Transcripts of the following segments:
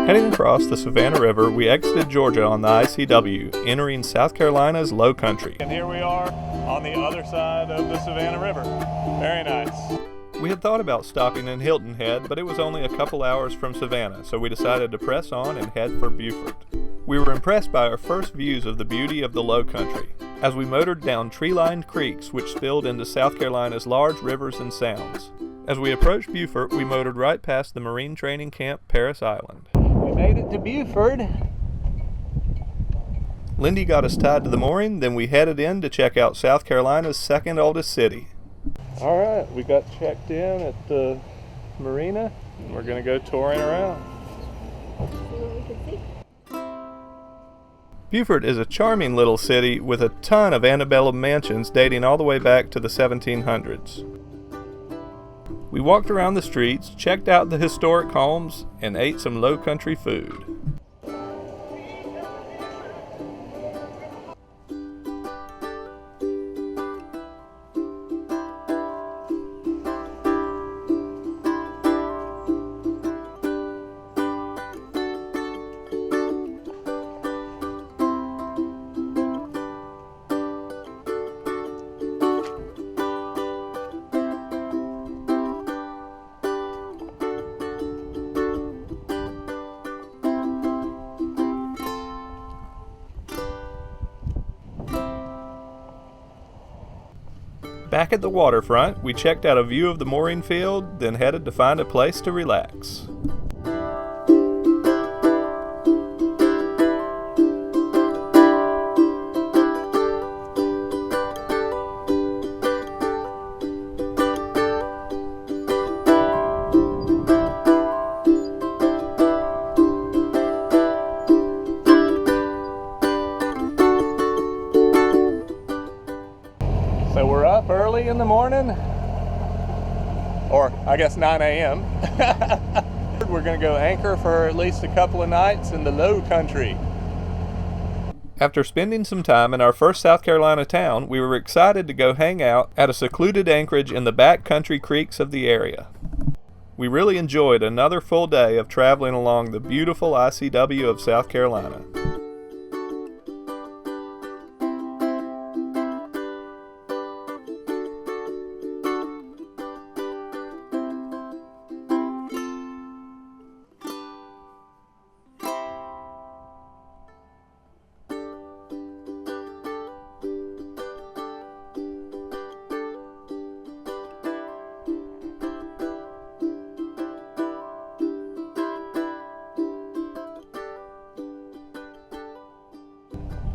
Heading across the Savannah River, we exited Georgia on the ICW, entering South Carolina's Lowcountry. And here we are on the other side of the Savannah River. Very nice. We had thought about stopping in Hilton Head, but it was only a couple hours from Savannah, so we decided to press on and head for Beaufort. We were impressed by our first views of the beauty of the Lowcountry, as we motored down tree-lined creeks which spilled into South Carolina's large rivers and sounds. As we approached Beaufort, we motored right past the Marine Training Camp, Paris Island. We made it to Beaufort. Lindy got us tied to the mooring, then we headed in to check out South Carolina's second oldest city. All right, we got checked in at the marina, and we're going to go touring around. See what we can see. Beaufort is a charming little city with a ton of antebellum mansions dating all the way back to the 1700s. We walked around the streets, checked out the historic homes, and ate some Lowcountry food. Back at the waterfront, we checked out a view of the mooring field, then headed to find a place to relax. So we're up early in the morning, or I guess 9 a.m. We're going to go anchor for at least a couple of nights in the Lowcountry. After spending some time in our first South Carolina town, we were excited to go hang out at a secluded anchorage in the backcountry creeks of the area. We really enjoyed another full day of traveling along the beautiful ICW of South Carolina.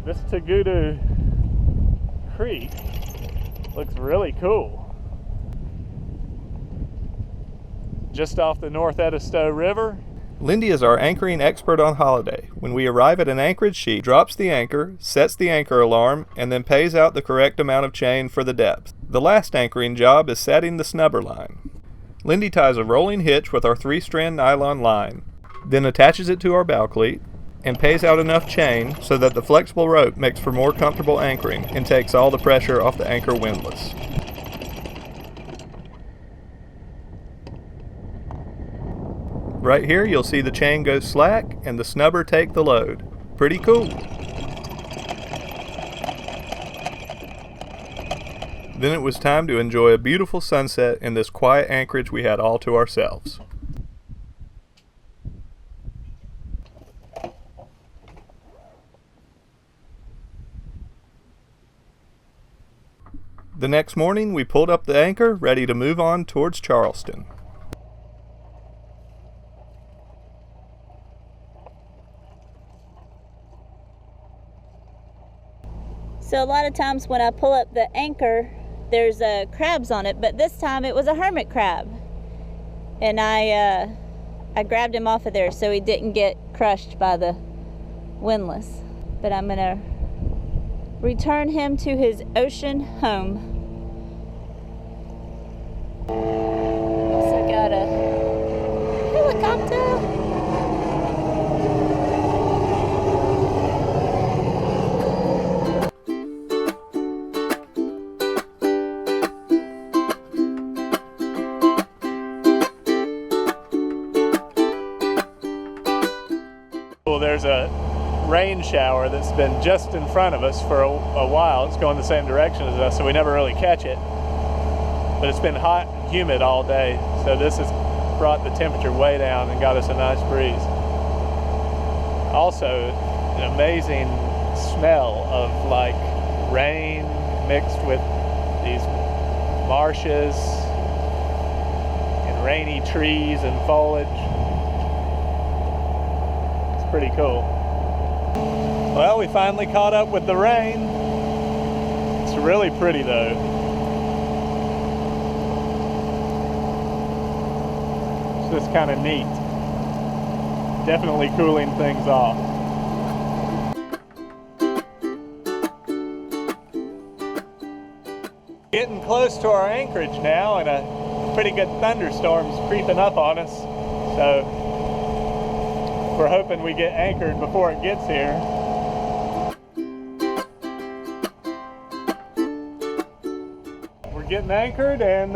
This Tagudu Creek looks really cool. Just off the North Edisto River. Lindy is our anchoring expert on holiday. When we arrive at an anchorage, she drops the anchor, sets the anchor alarm, and then pays out the correct amount of chain for the depth. The last anchoring job is setting the snubber line. Lindy ties a rolling hitch with our 3-strand nylon line, then attaches it to our bow cleat, and pays out enough chain so that the flexible rope makes for more comfortable anchoring and takes all the pressure off the anchor windlass. Right here you'll see the chain go slack and the snubber take the load. Pretty cool. Then it was time to enjoy a beautiful sunset in this quiet anchorage we had all to ourselves. The next morning, we pulled up the anchor, ready to move on towards Charleston. So a lot of times when I pull up the anchor, there's crabs on it, but this time it was a hermit crab. And I grabbed him off of there so he didn't get crushed by the windlass. But I'm gonna return him to his ocean home. Also got a helicopter. Well, there's a rain shower that's been just in front of us for a while. It's going the same direction as us, so we never really catch it. But it's been hot and humid all day, so this has brought the temperature way down and got us a nice breeze. Also, an amazing smell of like rain mixed with these marshes and rainy trees and foliage. It's pretty cool. Well, we finally caught up with the rain. It's really pretty though. It's just kind of neat. Definitely cooling things off. Getting close to our anchorage now, and a pretty good thunderstorm's creeping up on us. So we're hoping we get anchored before it gets here. We're getting anchored, and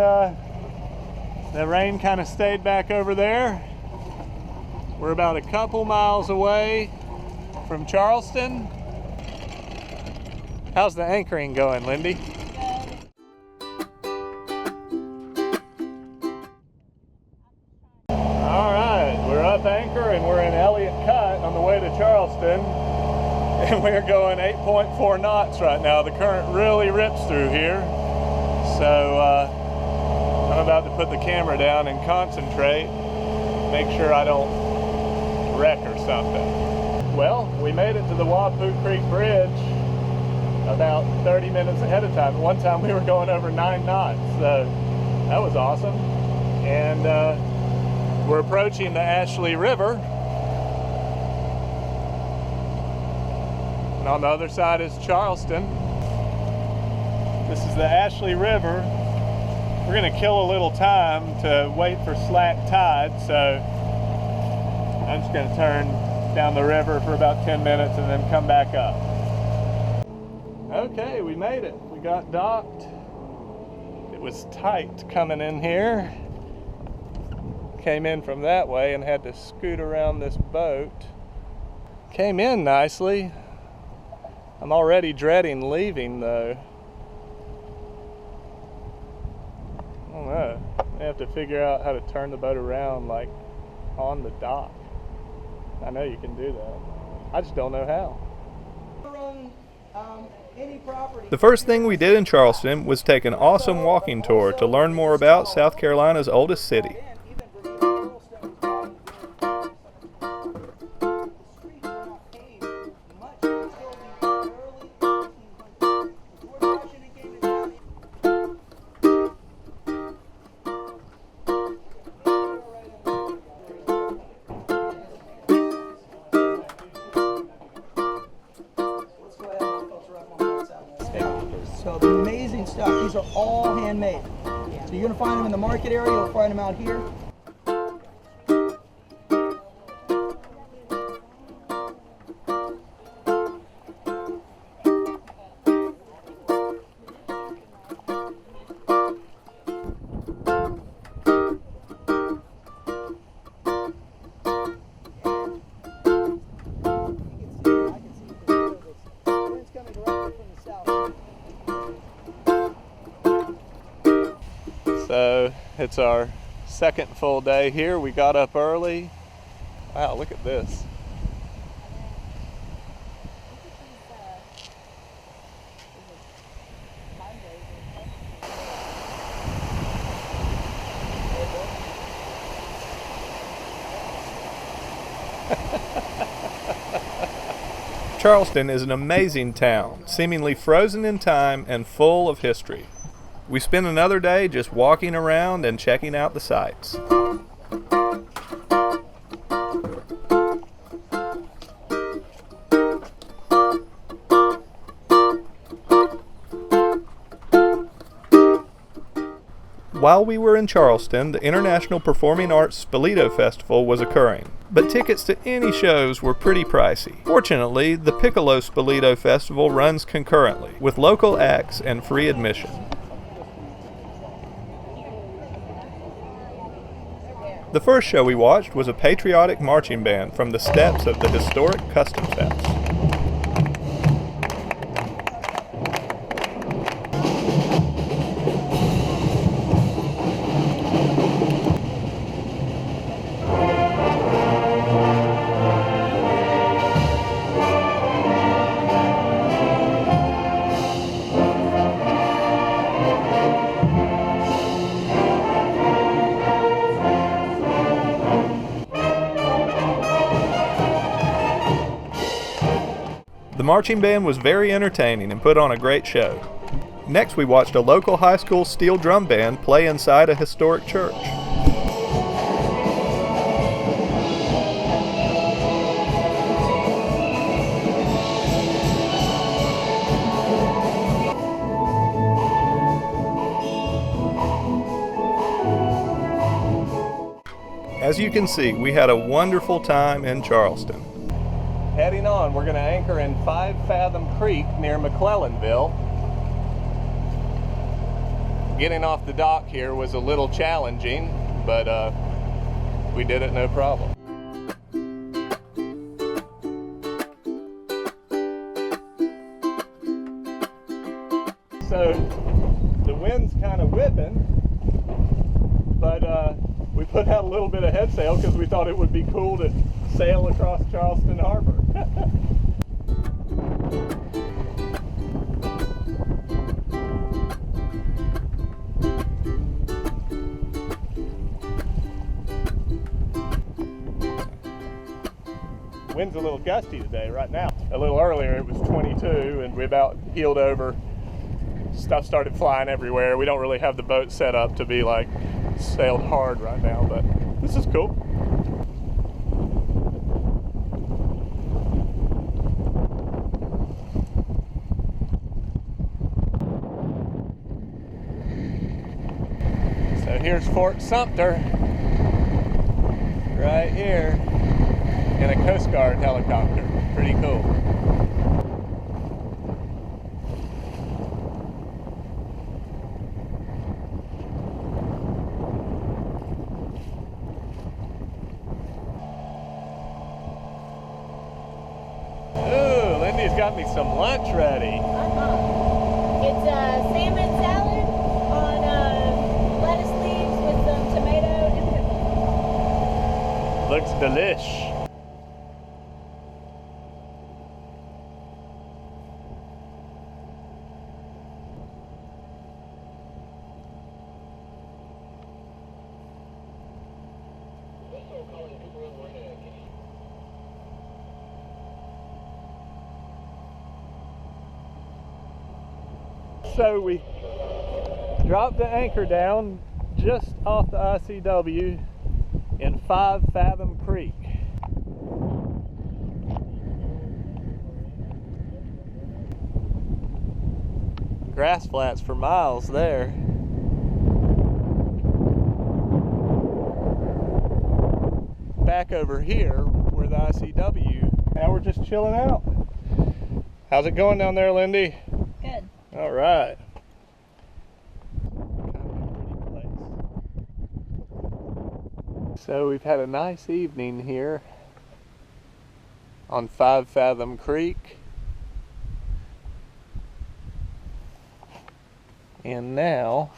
the rain kind of stayed back over there. We're about a couple miles away from Charleston. How's the anchoring going, Lindy? All right, we're up anchor and we're in Elliott Cut on the way to Charleston. And we're going 8.4 knots right now. The current really rips through here. So I'm about to put the camera down and concentrate. Make sure I don't wreck or something. Well, we made it to the Wapoo Creek Bridge about 30 minutes ahead of time. One time we were going over 9 knots, so that was awesome. And we're approaching the Ashley River. And on the other side is Charleston. This is the Ashley River. We're gonna kill a little time to wait for slack tide, so I'm just going to turn down the river for about 10 minutes and then come back up. Okay, we made it. We got docked. It was tight coming in here. Came in from that way and had to scoot around this boat. Came in nicely. I'm already dreading leaving though. I don't know. I have to figure out how to turn the boat around like on the dock. I know you can do that. I just don't know how. The first thing we did in Charleston was take an awesome walking tour to learn more about South Carolina's oldest city. So the amazing stuff, these are all handmade. So you're gonna find them in the market area, you'll find them out here. So it's our second full day here. We got up early. Wow, look at this. Charleston is an amazing town, seemingly frozen in time and full of history. We spent another day just walking around and checking out the sights. While we were in Charleston, the International Performing Arts Spoleto Festival was occurring, but tickets to any shows were pretty pricey. Fortunately, the Piccolo Spoleto Festival runs concurrently, with local acts and free admission. The first show we watched was a patriotic marching band from the steps of the historic Customs House. The marching band was very entertaining and put on a great show. Next we watched a local high school steel drum band play inside a historic church. As you can see, we had a wonderful time in Charleston. Heading on, we're going to anchor in 5 Fathom Creek near McClellanville. Getting off the dock here was a little challenging, but we did it no problem. So the wind's kind of whipping, but we put out a little bit of head sail because we thought it would be cool to sail across Charleston Harbor. Wind's a little gusty today right now. A little earlier it was 22 and we about heeled over. Stuff started flying everywhere. We don't really have the boat set up to be like sailed hard right now, but this is cool. So here's Fort Sumter right here in a Coast Guard helicopter. Pretty cool. Ooh, Lindy's got me some lunch ready. It's salmon salad on lettuce leaves with some tomato and pickles. Looks delish. So we dropped the anchor down just off the ICW in 5 Fathom Creek. Grass flats for miles there. Back over here where the ICW. Now we're just chilling out. How's it going down there, Lindy? Good. All right. So we've had a nice evening here on 5 Fathom Creek. And now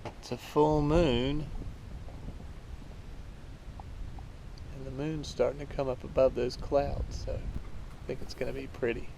it's a full moon. And the moon's starting to come up above those clouds, so I think it's going to be pretty.